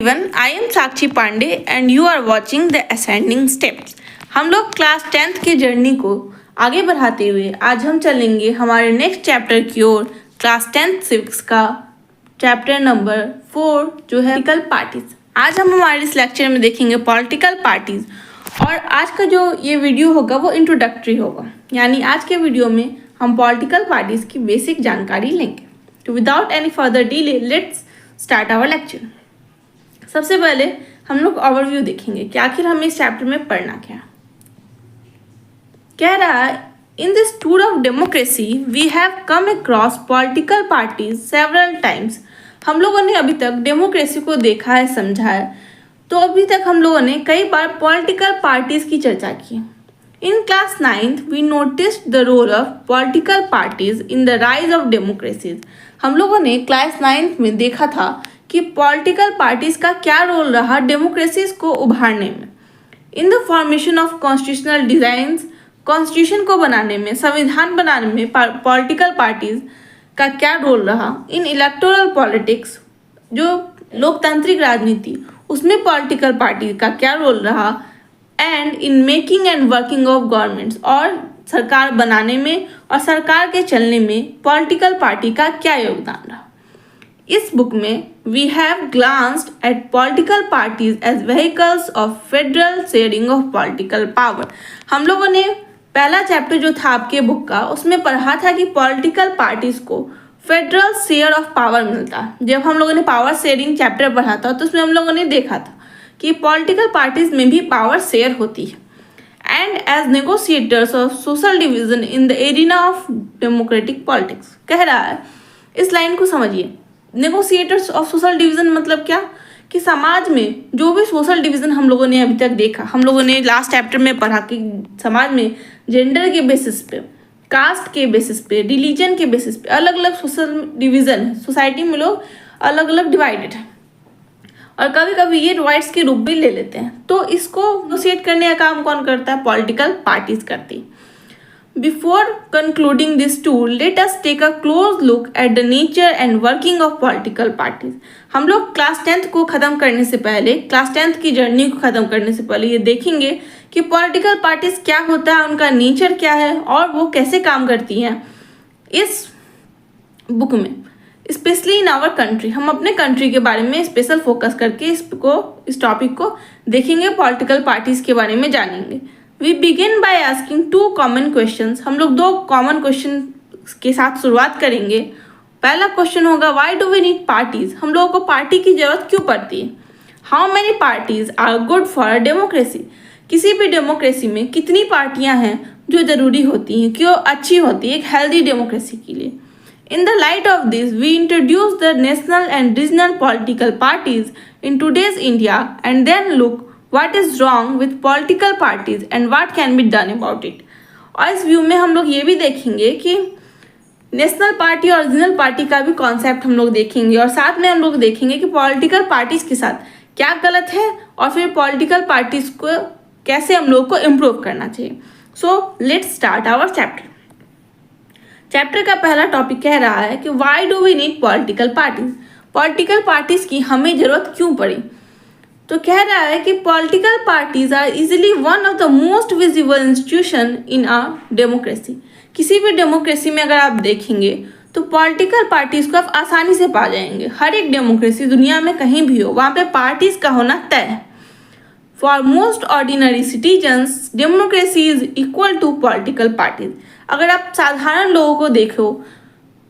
I am Sakshi Pandey and you are watching the ascending steps. हम लोग class 10th की journey को आगे बढ़ाते हुए आज हम चलेंगे हमारे नेक्स्ट चैप्टर की ओर, क्लास 10th सिविक्स का चैप्टर नंबर 4 जो है पॉलिटिकल पार्टीज। आज हम हमारे इस लेक्चर में देखेंगे पॉलिटिकल पार्टीज और आज का जो ये वीडियो होगा वो इंट्रोडक्टरी होगा, यानी आज के वीडियो में हम पॉलिटिकल पार्टीज की बेसिक जानकारी लेंगे। तो without any further delay let's start our lecture. सबसे पहले हम लोग ओवरव्यू देखेंगे कि आखिर हमें इस चैप्टर में पढ़ना क्या कह रहा है। In this tour of democracy we have come across political parties several times. हम लोगों ने अभी तक डेमोक्रेसी को देखा है, समझा है, तो अभी तक हम लोगों ने कई बार पॉलिटिकल पार्टीज की चर्चा की। In class 9th we noticed the role of political parties in the rise of democracies. हम लोगों ने क्लास 9th में देखा था कि पॉलिटिकल पार्टीज का क्या रोल रहा डेमोक्रेसीज को उभारने में। In the formation of constitutional designs, constitution को बनाने में, संविधान बनाने में पॉलिटिकल पार्टीज का क्या रोल रहा। इन इलेक्टोरल पॉलिटिक्स, जो लोकतांत्रिक राजनीति, उसमें पॉलिटिकल पार्टी का क्या रोल रहा। And in making and working of governments, और सरकार बनाने में और सरकार के चलने में पॉलिटिकल पार्टी का क्या योगदान रहा। इस बुक में we have glanced at political parties as vehicles of federal sharing of political power. हम लोगों ने पहला चैप्टर जो था आपके बुक का, उसमें पढ़ा था कि पॉलिटिकल पार्टीज को फेडरल शेयर ऑफ पावर मिलता है। जब हम लोगों ने पावर शेयरिंग चैप्टर पढ़ा था तो उसमें हम लोगों ने देखा था कि पॉलिटिकल पार्टीज में भी पावर शेयर होती है। And as negotiators of social division in the arena of democratic politics. कह रहा है, इस लाइन को समझिए, नेगोशिएटर्स ऑफ सोशल डिवीजन मतलब क्या कि समाज में जो भी सोशल डिवीजन हम लोगों ने अभी तक देखा, हम लोगों ने लास्ट चैप्टर में पढ़ा कि समाज में जेंडर के बेसिस पे, कास्ट के बेसिस पे, रिलीजन के बेसिस पे अलग अलग सोशल डिवीजन है। सोसाइटी में लोग अलग अलग डिवाइडेड है और कभी कभी ये राइट्स के रूप भी ले लेते हैं। तो इसको नेगोशिएट करने का काम कौन करता है? पॉलिटिकल पार्टीज करती। Before concluding this tour let us take a close look at the nature and working of political parties. हम लोग क्लास 10th को ख़त्म करने से पहले, क्लास 10th की जर्नी को ख़त्म करने से पहले ये देखेंगे कि पॉलिटिकल पार्टीज क्या होता है, उनका नेचर क्या है और वो कैसे काम करती हैं। इस बुक में स्पेशली इन आवर कंट्री, हम अपने कंट्री के बारे में स्पेशल फोकस करके इस टॉपिक को देखेंगे, पॉलिटिकल पार्टीज के बारे में जानेंगे। We begin by asking 2 common questions. हम लोग 2 कॉमन क्वेश्चन के साथ शुरुआत करेंगे। पहला क्वेश्चन होगा, why do we need parties? हम लोगों को पार्टी की जरूरत क्यों पड़ती है। How many parties are good for democracy? किसी भी डेमोक्रेसी में कितनी पार्टियां हैं जो जरूरी होती हैं, क्यों अच्छी होती है एक हेल्दी डेमोक्रेसी के लिए। In the light of this, we introduce the national and regional political parties in today's India and then look what is wrong with political parties and what can be done about it. और इस view में हम लोग ये भी देखेंगे कि national party और रीजनल पार्टी का भी कॉन्सेप्ट हम लोग देखेंगे और साथ में हम लोग देखेंगे कि पॉलिटिकल पार्टीज के साथ क्या गलत है और फिर पॉलिटिकल पार्टीज को कैसे हम लोग को इम्प्रूव करना चाहिए। So let's start our chapter. Chapter का पहला टॉपिक कह रहा है कि why do we need political parties? Political parties की हमें जरूरत क्यों पड़ी? तो कह रहा है कि political parties are easily one of the most visible institution in a democracy. किसी भी डेमोक्रेसी में अगर आप देखेंगे तो पॉलिटिकल पार्टीज को आप आसानी से पा जाएंगे। हर एक डेमोक्रेसी दुनिया में कहीं भी हो, वहाँ पे पार्टीज का होना तय है। For most ordinary citizens democracy is equal to political parties. अगर आप साधारण लोगों को देखो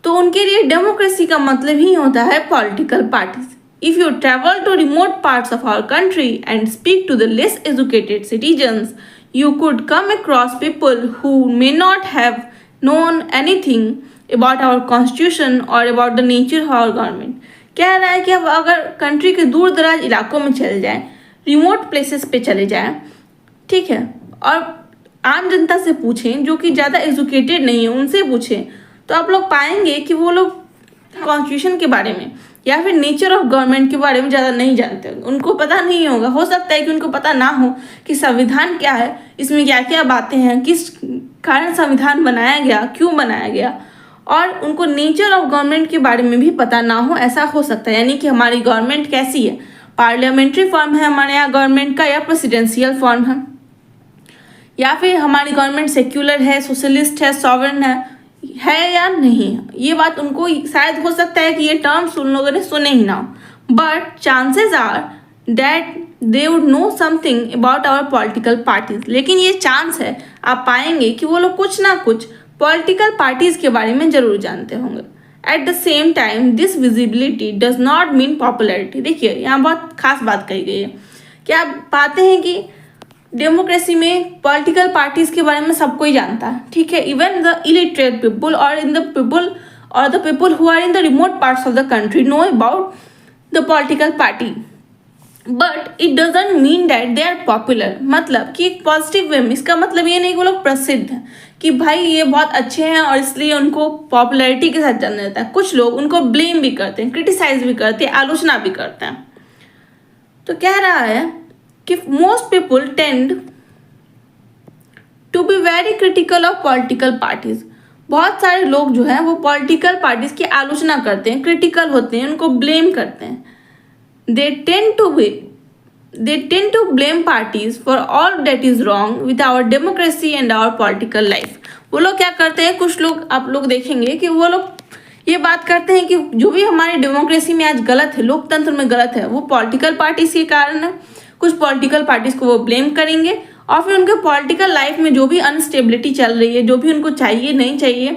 तो उनके लिए डेमोक्रेसी का मतलब ही होता है political parties. If you travel to remote parts of our country and speak to the less educated citizens you could come across people who may not have known anything about our constitution or about the nature of our government. कह रहा है कि अब अगर country के दूर दराज इलाकों में चले जाएं, रिमोट प्लेसेस पे चले जाएं, ठीक है, और आम जनता से पूछें जो कि ज़्यादा एजुकेटेड नहीं है, उनसे पूछें, तो आप लोग पाएंगे कि वो लोग कॉन्स्टिट्यूशन के बारे में या फिर नेचर ऑफ गवर्नमेंट के बारे में ज़्यादा नहीं जानते। उनको पता नहीं होगा, हो सकता है कि उनको पता ना हो कि संविधान क्या है, इसमें क्या क्या बातें हैं, किस कारण संविधान बनाया गया, क्यों बनाया गया, और उनको नेचर ऑफ गवर्नमेंट के बारे में भी पता ना हो, ऐसा हो सकता है। यानी कि हमारी गवर्नमेंट कैसी है, पार्लियामेंट्री फॉर्म है हमारे यहाँ गवर्नमेंट का, या प्रेसिडेंशियल फॉर्म या फिर हमारी गवर्नमेंट सेक्युलर है, सोशलिस्ट है, सॉवरन है या नहीं। ये बात उनको शायद हो सकता है कि ये टर्म्स उन लोगों ने सुने ही ना, but chances are that they would know something about our political parties. लेकिन ये चांस है, आप पाएंगे कि वो लोग कुछ ना कुछ पॉलिटिकल पार्टीज के बारे में जरूर जानते होंगे। At the same time this visibility does not mean popularity. देखिए यहाँ बहुत खास बात कही गई है कि आप पाते हैं कि डेमोक्रेसी में पॉलिटिकल पार्टीज के बारे में सब कोई जानता है, ठीक है, इवन द इलिटरेट पीपल और the people who are in the remote parts of the country know about the political party, but it doesn't mean that they are popular. मतलब कि एक पॉजिटिव वे में, इसका मतलब ये नहीं कि वो लोग प्रसिद्ध हैं कि भाई ये बहुत अच्छे हैं और इसलिए उनको पॉपुलैरिटी के साथ जाना जाता है। कुछ लोग उनको ब्लेम भी करते हैं, क्रिटिसाइज भी करते हैं, आलोचना भी करते हैं। तो कह रहा है कि most people tend to be very critical of political parties. बहुत सारे लोग जो हैं वो पॉलिटिकल पार्टीज की आलोचना करते हैं, क्रिटिकल होते हैं, उनको ब्लेम करते हैं। They tend to blame parties for all that is wrong with our democracy and our political life. वो लोग क्या करते हैं, कुछ लोग आप लोग देखेंगे कि वो लोग ये बात करते हैं कि जो भी हमारे डेमोक्रेसी में आज गलत है, लोकतंत्र में गलत है, वो पॉलिटिकल पार्टीज के कारण है। कुछ पॉलिटिकल पार्टीज को वो ब्लेम करेंगे और फिर उनके पॉलिटिकल लाइफ में जो भी अनस्टेबिलिटी चल रही है, जो भी उनको चाहिए नहीं चाहिए,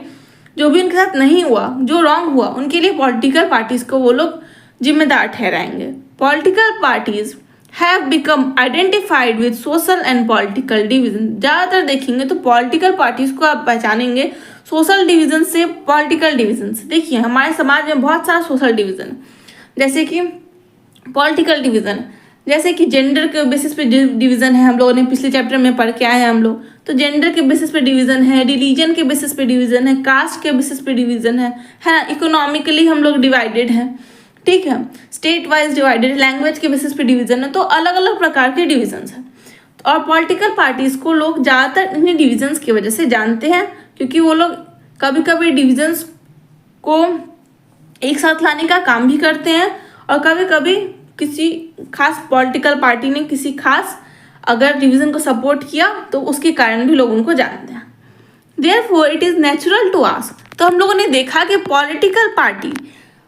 जो भी उनके साथ नहीं हुआ, जो रॉन्ग हुआ, उनके लिए पॉलिटिकल पार्टीज को वो लोग जिम्मेदार ठहराएंगे। Political parties have become identified with social and political division. ज़्यादातर देखेंगे तो पॉलिटिकल पार्टीज को आप पहचानेंगे सोशल डिवीजन से, पॉलिटिकल डिवीजन से। देखिए हमारे समाज में बहुत सारा सोशल डिवीजन, जैसे कि पॉलिटिकल डिवीजन, जैसे कि जेंडर के बेसिस पे डिवीजन है, हम लोगों ने पिछले चैप्टर में पढ़ के आए हैं हम लोग। तो जेंडर के बेसिस पे डिवीजन है, रिलीजन के बेसिस पे डिवीजन है, कास्ट के बेसिस पे डिवीजन है ना, इकोनॉमिकली हम लोग डिवाइडेड हैं, ठीक है, स्टेट वाइज डिवाइडेड, लैंग्वेज के बेसिस पे डिवीजन है। तो अलग अलग प्रकार के डिविजन्स हैं और पॉलिटिकल पार्टीज को लोग ज़्यादातर इन्हीं डिविजन्स की वजह से जानते हैं, क्योंकि वो लोग कभी कभी डिविजन्स को एक साथ लाने का काम भी करते हैं और कभी कभी किसी खास पॉलिटिकल पार्टी ने किसी खास अगर डिवीजन को सपोर्ट किया तो उसके कारण भी लोग उनको जानते हैं। Therefore it is natural to ask. तो हम लोगों ने देखा कि पॉलिटिकल पार्टी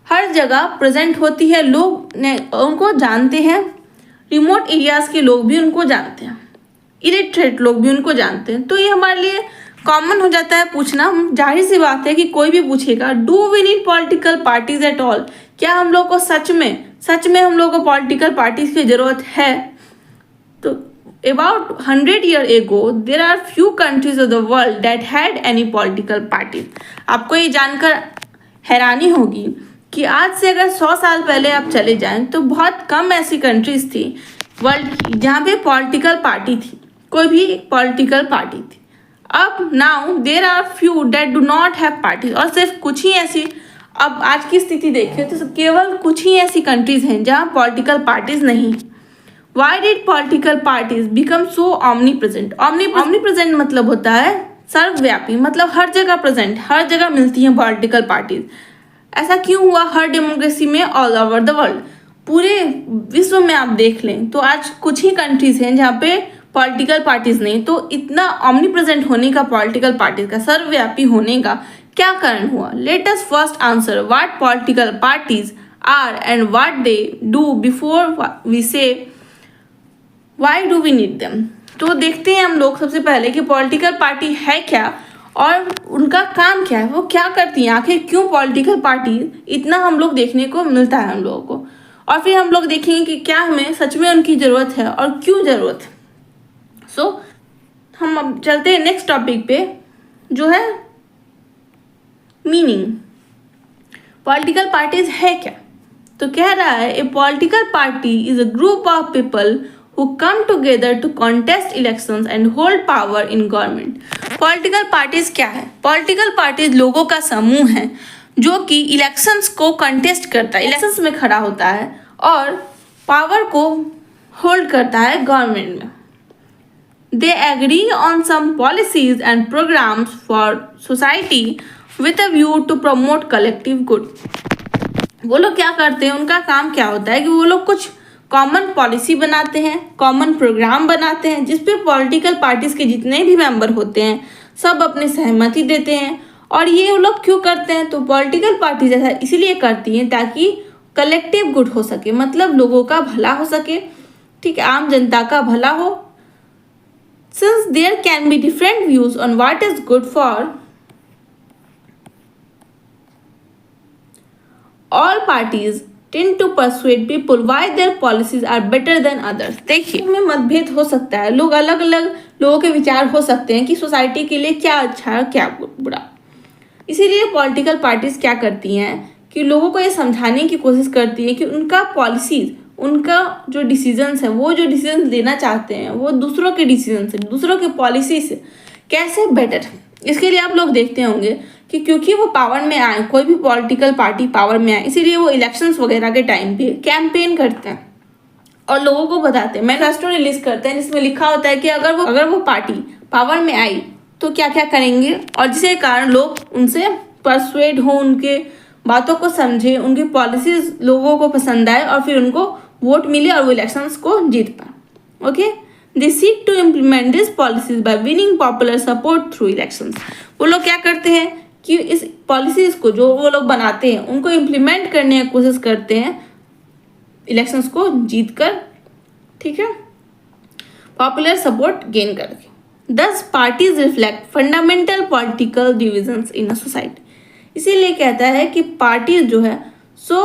हर जगह प्रेजेंट होती है, लोग उनको जानते हैं, रिमोट एरियाज़ के लोग भी उनको जानते हैं, इलिटरेट लोग भी उनको जानते हैं। तो ये हमारे लिए कॉमन हो जाता है पूछना, जाहिर सी बात है कि कोई भी पूछेगा do we need political parties at all, क्या हम लोग को सच में हम लोग को पॉलिटिकल पार्टीज की ज़रूरत है। तो about 100 years ago there are few countries of the world that had any political parties। आपको ये जानकर हैरानी होगी कि आज से अगर 100 साल पहले आप चले जाएं तो बहुत कम ऐसी कंट्रीज थी वर्ल्ड की जहाँ पे पॉलिटिकल पार्टी थी, कोई भी पॉलिटिकल पार्टी थी। अब now there are few that do not have party, और सिर्फ कुछ ही ऐसी, अब आज की स्थिति देखें तो केवल कुछ ही ऐसी कंट्रीज हैं जहाँ पॉलिटिकल पार्टीज नहीं। Why did political parties become so omnipresent. Omnipresent मतलब होता है सर्वव्यापी, मतलब हर जगह प्रेजेंट, हर जगह मिलती हैं पॉलिटिकल पार्टीज। ऐसा क्यों हुआ हर डेमोक्रेसी में ऑल ओवर द वर्ल्ड, पूरे विश्व में आप देख लें तो आज कुछ ही कंट्रीज हैं जहाँ पे पॉलिटिकल पार्टीज नहीं। तो इतना ऑमनीप्रेजेंट होने का, पॉलिटिकल पार्टीज का, सर्वव्यापी होने का क्या कारण हुआ। Let us first answer what political parties are and what they do before we say why do we need them. तो देखते हैं हम लोग सबसे पहले कि पॉलिटिकल पार्टी है क्या और उनका काम क्या है, वो क्या करती हैं, आखिर क्यों पॉलिटिकल पार्टी इतना हम लोग देखने को मिलता है हम लोगों को, और फिर हम लोग देखेंगे कि क्या हमें सच में उनकी ज़रूरत है और क्यों ज़रूरत है। सो हम अब चलते हैं नेक्स्ट टॉपिक पे जो है मीनिंग। पॉलिटिकल पार्टीज है क्या। तो कह रहा है a political party is a group of people who come together to contest elections and hold power in government। Political parties क्या है। पॉलिटिकल पार्टीज लोगों का समूह है जो कि इलेक्शंस को कंटेस्ट करता है, इलेक्शंस में खड़ा होता है और पावर को होल्ड करता है गवर्नमेंट में। They agree on some policies and programmes for society with a view to promote collective good. वो लोग क्या करते हैं, उनका काम क्या होता है कि वो लोग कुछ कॉमन पॉलिसी बनाते हैं, कॉमन प्रोग्राम बनाते हैं, जिस पे पॉलिटिकल पार्टीज के जितने भी मेंबर होते हैं सब अपनी सहमति देते हैं। और ये वो लोग क्यों करते हैं, तो पॉलिटिकल पार्टीज ऐसा इसीलिए करती हैं ताकि कलेक्टिव गुड हो सके, मतलब लोगों का भला हो सके, ठीक है, आम जनता का भला हो। Since there can be different views on what is good for all parties tend to persuade people why their policies are better than others। देखिए, में मतभेद हो सकता है, लोग अलग अलग लोगों के विचार हो सकते हैं कि सोसाइटी के लिए क्या अच्छा है क्या बुरा। इसीलिए पॉलिटिकल पार्टीज क्या करती हैं कि लोगों को ये समझाने की कोशिश करती है कि उनका पॉलिसीज, उनका जो डिसीजंस है, वो जो डिसीजन लेना चाहते हैं वो दूसरों के डिसीजन से, दूसरों के पॉलिसी से कैसे बेटर। इसके लिए आप लोग देखते होंगे कि क्योंकि वो पावर में आए, कोई भी पॉलिटिकल पार्टी पावर में आए, इसीलिए वो इलेक्शंस वगैरह के टाइम पे कैंपेन करते हैं और लोगों को बताते हैं, मैनिफेस्टो रिलीज करते हैं जिसमें लिखा होता है कि अगर वो पार्टी पावर में आई तो क्या क्या करेंगे, और जिसके कारण लोग उनसे परसुएड हो, उनके बातों को समझे, उनकी पॉलिसीज लोगों को पसंद आए और फिर उनको वोट मिले और वो इलेक्शंस को जीत पाए। Okay, they seek to implement this policies by winning popular support through elections. वो लोग क्या करते हैं कि इस पॉलिसीज को जो वो लोग बनाते हैं उनको इम्प्लीमेंट करने की कोशिश करते हैं इलेक्शंस को जीत कर, ठीक है, पॉपुलर सपोर्ट गेन करके। दस parties reflect fundamental political divisions in a society. इसीलिए कहता है कि पार्टीज जो है सो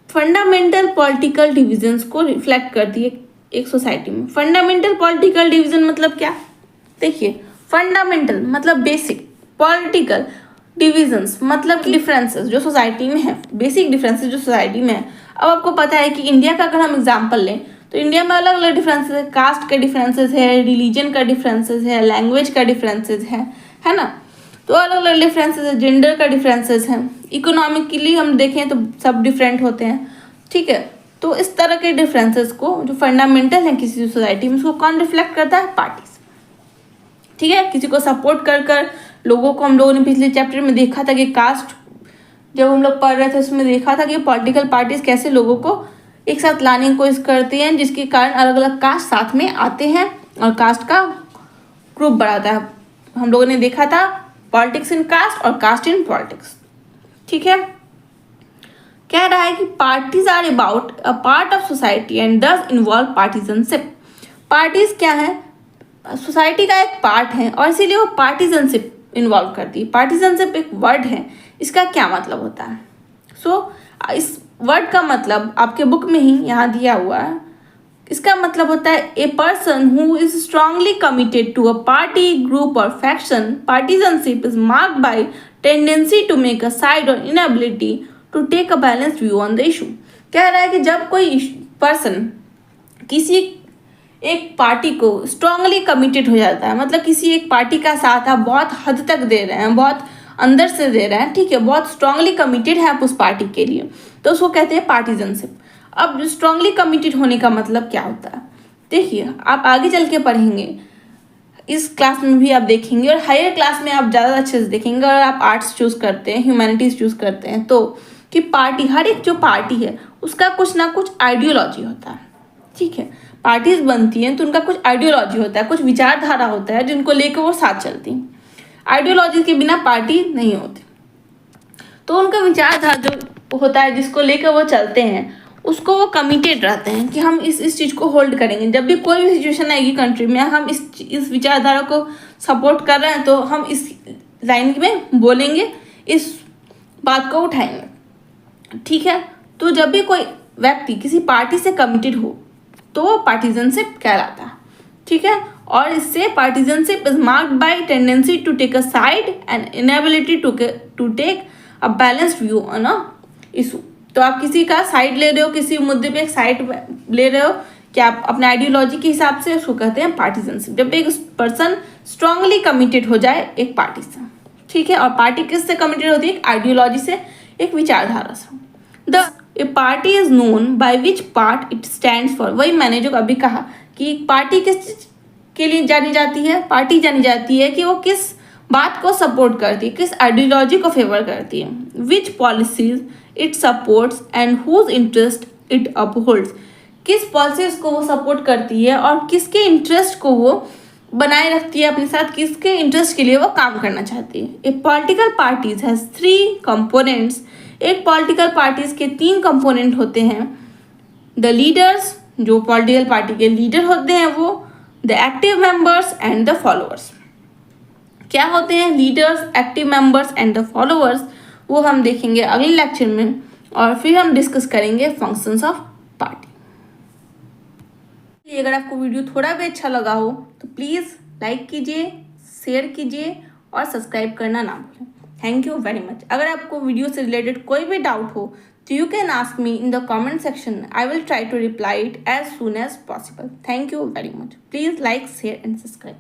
फंडामेंटल पॉलिटिकल डिविजन्स को रिफ्लेक्ट करती है एक सोसाइटी में। फंडामेंटल पॉलिटिकल डिवीजन मतलब क्या, देखिए, फंडामेंटल मतलब बेसिक, पॉलिटिकल डिविजन्स मतलब डिफरेंसेस जो सोसाइटी में है, बेसिक डिफरेंसेस जो सोसाइटी में है। अब आपको पता है कि इंडिया का अगर हम एग्जांपल लें तो इंडिया में अलग अलग डिफरेंसेस है, कास्ट का डिफरेंसेस है, रिलीजन का डिफरेंसेस है, लैंग्वेज का डिफरेंसेस है ना, तो अलग अलग डिफरेंसेस है, जेंडर का डिफरेंसेस है, इकोनॉमिकली हम देखें तो सब डिफरेंट होते हैं, ठीक है। तो इस तरह के डिफरेंसेस को जो फंडामेंटल है किसी सोसाइटी में, उसको कौन रिफ्लेक्ट करता है, पार्टीज, ठीक है। किसी को सपोर्ट कर लोगों को, हम लोगों ने पिछले चैप्टर में देखा था कि कास्ट जब हम लोग पढ़ रहे थे उसमें देखा था कि पॉलिटिकल पार्टीज कैसे लोगों को एक साथ लाने की कोशिश करती हैं, जिसके कारण अलग अलग कास्ट साथ में आते हैं और कास्ट का ग्रुप बढ़ाता है। हम लोगों ने देखा था पॉलिटिक्स इन कास्ट और कास्ट इन पॉलिटिक्स, ठीक है। कह रहा है कि parties are about a part of society and thus involve partisanship. Parties क्या है, सोसाइटी का एक पार्ट है और इसीलिए वो पार्टीजनशिप इन्वॉल्व करती है। पार्टीजनशिप एक वर्ड है, इसका क्या मतलब होता है, इस वर्ड का मतलब आपके बुक में ही यहाँ दिया हुआ है। इसका मतलब होता है a person who is strongly committed to a party, group or faction. Partisanship is marked by tendency to make a side और inability to take a balanced view on the issue. कह रहा है कि जब कोई पर्सन किसी एक party को स्ट्रांगली कमिटेड हो जाता है, मतलब किसी एक पार्टी का साथ आप बहुत हद तक दे रहे हैं, बहुत अंदर से दे रहे हैं, ठीक है, बहुत स्ट्रांगली कमिटेड है आप उस पार्टी के लिए, तो उसको कहते हैं पार्टीजनशिप। अब स्ट्रांगली कमिटेड होने का मतलब क्या होता है, देखिए आप आगे चल के पढ़ेंगे, इस क्लास में भी आप देखेंगे और हायर क्लास में आप ज़्यादा अच्छे से देखेंगे। अगर आप आर्ट्स चूज़ करते हैं, ह्यूमैनिटीज़ चूज़ करते हैं, तो कि पार्टी, हर एक जो पार्टी है उसका कुछ ना कुछ आइडियोलॉजी होता है, ठीक है। पार्टीज बनती हैं तो उनका कुछ आइडियोलॉजी होता है, कुछ विचारधारा होता है जिनको लेकर वो साथ चलती हैं। आइडियोलॉजी के बिना पार्टी नहीं होती, तो उनका विचारधारा जो होता है जिसको लेकर वो चलते हैं उसको वो कमिटेड रहते हैं कि हम इस चीज़ को होल्ड करेंगे। जब भी कोई भी सिचुएशन आएगी कंट्री में, हम इस विचारधारा को सपोर्ट कर रहे हैं तो हम इस लाइन में बोलेंगे, इस बात को उठाएंगे, ठीक है। तो जब भी कोई व्यक्ति किसी पार्टी से कमिटेड हो तो वो पार्टीजनशिप कहलाता है, ठीक है। और इससे partisanship is marked by tendency to take a side and inability to take a balanced view on a issue. तो आप किसी का साइड ले रहे हो, किसी मुद्दे पे एक साइड ले रहे हो कि आप अपने आइडियोलॉजी के हिसाब से, उसको कहते हैं पार्टीजनशिप। जब एक पर्सन स्ट्रांगली कमिटेड हो जाए एक पार्टी से, ठीक है। और पार्टी किससे कमिटेड होती है, एक आइडियोलॉजी से, एक विचारधारा से। The A party is known by which part it stands for. वही मैंने जो अभी कहा कि पार्टी किस के लिए जानी जाती है, पार्टी जानी जाती है कि वो किस बात को सपोर्ट करती है, किस आइडियोलॉजी को फेवर करती है। Which policies it supports and whose interest it upholds. किस पॉलिसीज को वो सपोर्ट करती है और किसके इंटरेस्ट को वो बनाए रखती है अपने साथ, किसके इंटरेस्ट के लिए वो काम करना चाहती है। A political parties has 3 components. एक पॉलिटिकल पार्टीज के 3 कंपोनेंट होते हैं। द लीडर्स, जो पॉलिटिकल पार्टी के लीडर होते हैं वो, the active members and the followers. क्या होते हैं leaders, active members and the followers, वो हम देखेंगे अगले लेक्चर में, और फिर हम डिस्कस करेंगे फंक्शंस ऑफ पार्टी। अगर आपको वीडियो थोड़ा भी अच्छा लगा हो तो प्लीज़ लाइक कीजिए, शेयर कीजिए और सब्सक्राइब करना ना भूलें। Thank you very much. अगर आपको वीडियो से रिलेटेड कोई भी डाउट हो तो you can ask me in the comment section. I will try to reply it as soon as possible. Thank you very much. Please like, share and subscribe.